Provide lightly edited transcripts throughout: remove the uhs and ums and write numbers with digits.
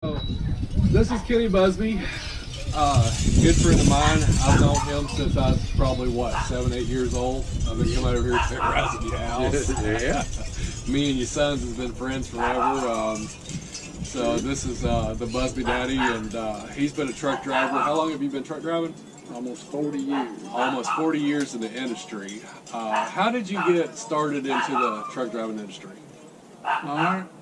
So, this is Kenny Busby, good friend of mine. I've known him since I was probably, what, 7, 8 years old. I've been coming over here to terrorize your house. Yeah. Me and your sons has been friends forever. So this is the Busby Daddy, and he's been a truck driver. How long have you been truck driving? Almost 40 years. Almost 40 years in the industry. How did you get started into the truck driving industry?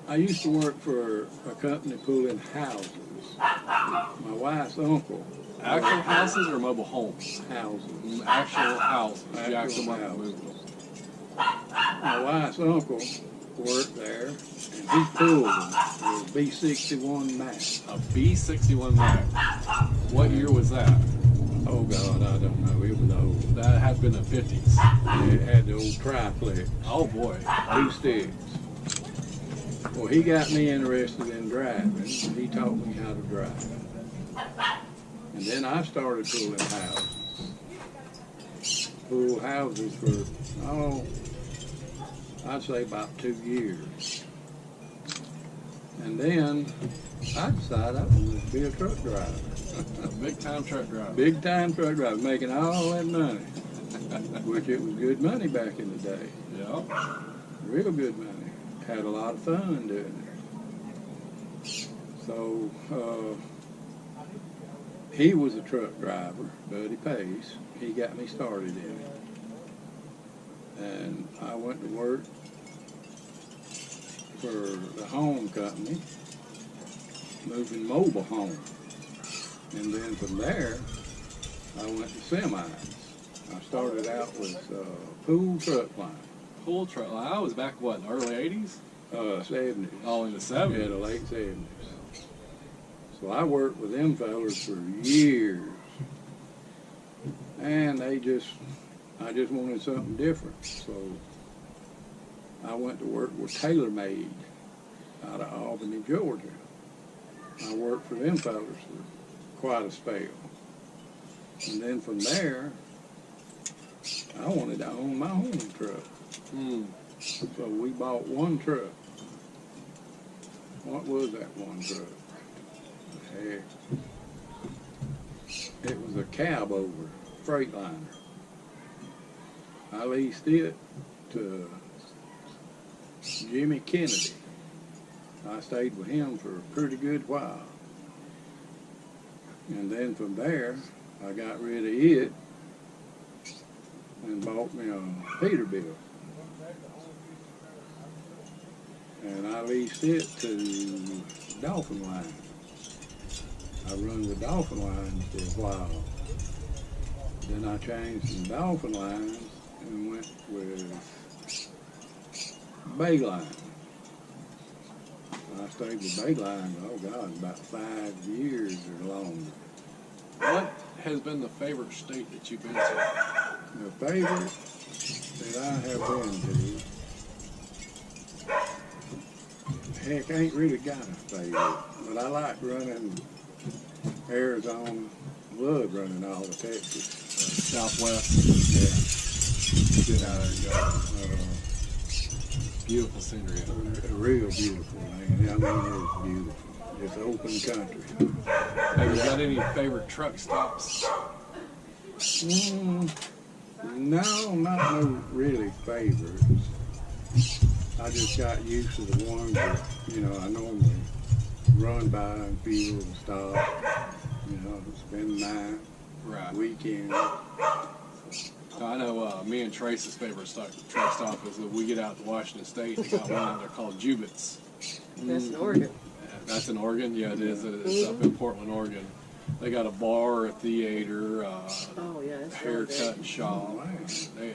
I used to work for a company pulling houses. My wife's uncle. Actual houses or mobile homes? Houses. Actual houses. Actual Jackson houses. moved them. My wife's uncle worked there, and he pulled them with a B-61 Mac. A B-61 Mac. What year was that? Oh, God, I don't know. It was old. That had been the 50s. It had the old triplex. Oh, boy. 2 sticks. Well, he got me interested in driving, and he taught me how to drive. And then I started pulling houses. Pulled houses for, I'd say about 2 years. And then I decided I wanted to be a truck driver. A big-time truck driver. Big-time truck driver, making all that money. Which it was good money back in the day. Yeah. Real good money. Had a lot of fun doing it. So, he was a truck driver, Buddy Pace. He got me started in it. And I went to work for the home company, moving mobile homes. And then from there, I went to semis. I started out with pool truck line. Pool truck. I was back, what, in the early 80s? 70s. Oh, in the 70s? Yeah, the late 70s. So I worked with them fellas for years. And I just wanted something different. So I went to work with Tailor Made out of Albany, Georgia. I worked for them fellas for quite a spell. And then from there, I wanted to own my own truck. So we bought one truck. What was that one truck? It was a cab over Freightliner. I leased it to Jimmy Kennedy. I stayed with him for a pretty good while. And then from there, I got rid of it and bought me a Peterbilt. And I leased it to Dolphin Line. I run the Dolphin Lines for a while. Then I changed from Dolphin Lines and went with Bayline. I stayed with Bayline, oh God, about 5 years or longer. What has been the favorite state that you've been to? The favorite that I have been to, heck, I ain't really got a favorite, but I like running Arizona, love running all of Texas. Southwest. Yeah. Get out there and go. Beautiful scenery. Real beautiful, man. I mean, it's beautiful. It's open country. Have you got any favorite truck stops? No, not no really favorites. I just got used to the ones that, I normally run by and feel and stop, spend the night, Right. weekend. I know me and Trace's favorite truck stop is that we get out to Washington State. They got one out there called Jubit's. That's in Oregon. That's in Oregon? Yeah, it is. It's up in Portland, Oregon. They got a bar, a theater, haircut shop,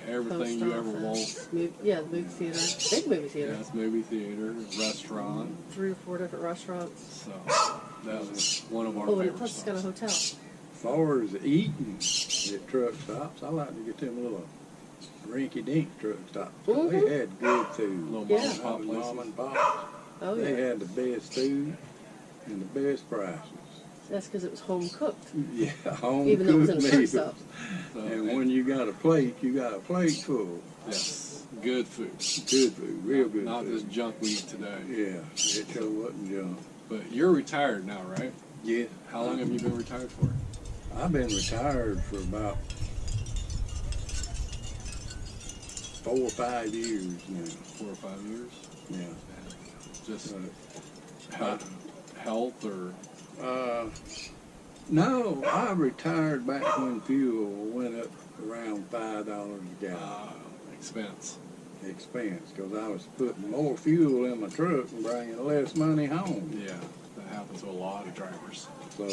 everything you ever want. Yeah, the movie theater. Big movie theater. Yeah, it's movie theater, restaurant. 3 or 4 different restaurants. So that was one of our and favorite plus it's got a hotel. As far as eating at truck stops, I like to get them little rinky-dink truck stops. They had good food. Little Yeah. mom and pop places. Mom and pops. Oh, yeah. They had the best food and the best prices. That's because it was home cooked. Yeah, home Even though it was in cooked a truck meals. stop. So, And when you got a plate, you got a plate full. yes, good food. Good food, real good Not food. this junk we eat today. Yeah, it sure wasn't junk. But you're retired now, right? Yeah. How long have you been retired for? I've been retired for about 4 or 5 years now. 4 or 5 years? Yeah. Just health or? No, I retired back when fuel went up around $5 a gallon. Expense. Expense, because I was putting more fuel in my truck and bringing less money home. Yeah, that happens to a lot of drivers. So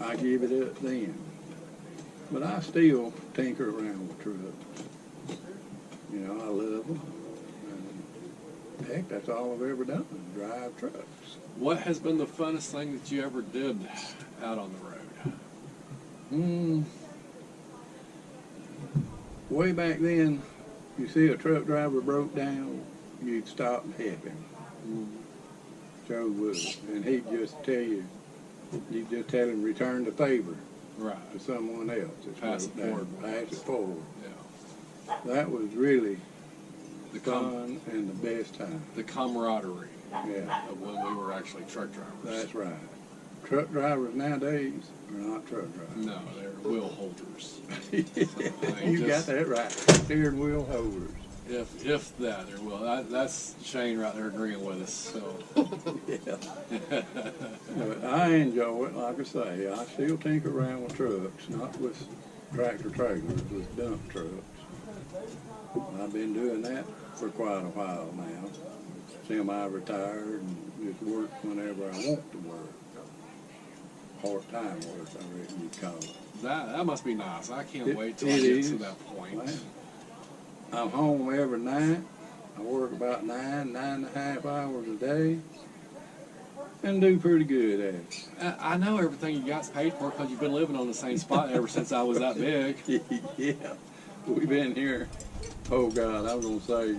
I give it up then. But I still tinker around with trucks. You know, I love them. And heck, that's all I've ever done, drive trucks. What has been the funnest thing that you ever did out on the road? Way back then, you see a truck driver broke down, you'd stop and help him. Joe would. And he'd just tell you, you'd just tell him, return the favor to someone else. Pass it forward. Pass it forward. Yeah. That was really the fun and the best time. The camaraderie Yeah. of when we were actually truck drivers. That's right. Truck drivers nowadays are not truck drivers. No, they're wheel holders. You got that right. Steering wheel holders. If that, they're wheel. That's Shane right there agreeing with us. So. Yeah. But I enjoy it. Like I say, I still tinker around with trucks, not with tractor trailers, with dump trucks. I've been doing that for quite a while now. Semi-retired and just work whenever I want to work. Part-time work, I reckon you'd call it. That must be nice. I can't wait till I it get is. to that point. Well, I'm home every night. I work about 9.5 hours a day, and do pretty good at it. I know everything you got's paid for because you've been living on the same spot ever since I was that big. Yeah, we've been here, oh God, I was going to say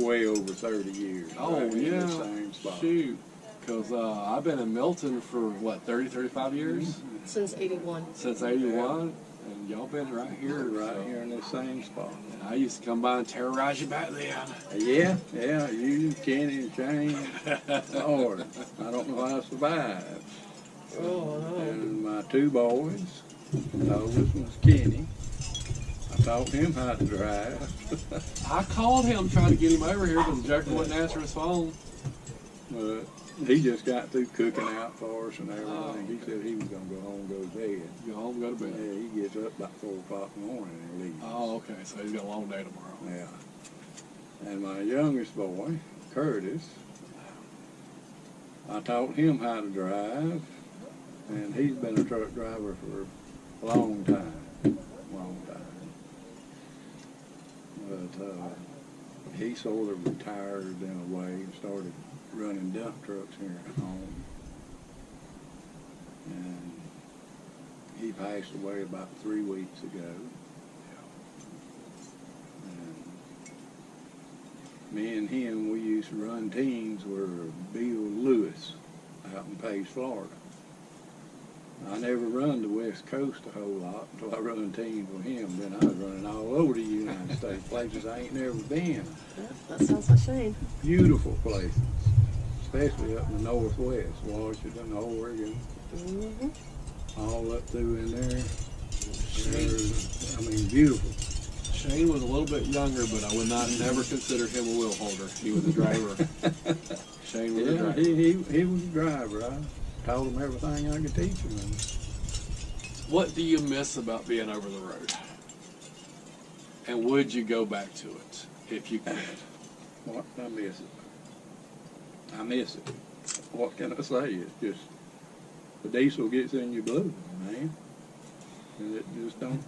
way over 30 years. Oh, right yeah. in the same spot. Shoot. Because I've been in Milton for, what, 30, 35 years? Since 81. Since 81. And y'all been right here. Right so. here in this same spot. And I used to come by and terrorize you back then. Yeah, you, Kenny, and Shane, Lord, I don't know how I survived. Oh, no. And my 2 boys, the oldest was Kenny. I taught him how to drive. I called him trying to get him over here, but the joker wouldn't answer his phone. But he just got through cooking out for us and everything. He said he was going to go home and go to bed. Go home, go to bed. Yeah, he gets up about 4 o'clock in the morning and leaves. Oh, okay. So he's got a long day tomorrow. Yeah. And my youngest boy, Curtis, I taught him how to drive, and he's been a truck driver for a long time. But he sort of retired in a way and started running dump trucks here at home. And he passed away about 3 weeks ago. And me and him, we used to run teams with Bill Lewis out in Page, Florida. I never run the West Coast a whole lot until I run teams with him. Then I was running all over the United States, places I ain't never been. Yeah, that sounds like Shane. Beautiful places, especially up in the Northwest, Washington, Oregon, all up through in there. I mean, beautiful. Shane was a little bit younger, but I would never consider him a wheel holder. He was a driver. Shane was a driver. He was a driver. I taught him everything I could teach him. What do you miss about being over the road? And would you go back to it if you could? What? I miss it. I miss it. What can I say? It's just the diesel gets in your blood, man. And it just don't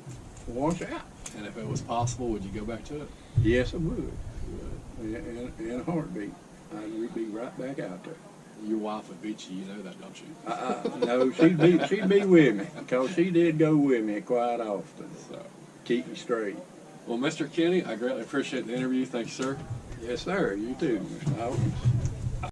wash out. And if it was possible, would you go back to it? Yes, I would. In a heartbeat. I'd be right back out there. Your wife would beat you, you know that, don't you? No, she'd be with me, because she did go with me quite often. So keep me straight. Well, Mr. Kenny, I greatly appreciate the interview. Thank you, sir. Yes, sir. You too, Mr. Hawkins.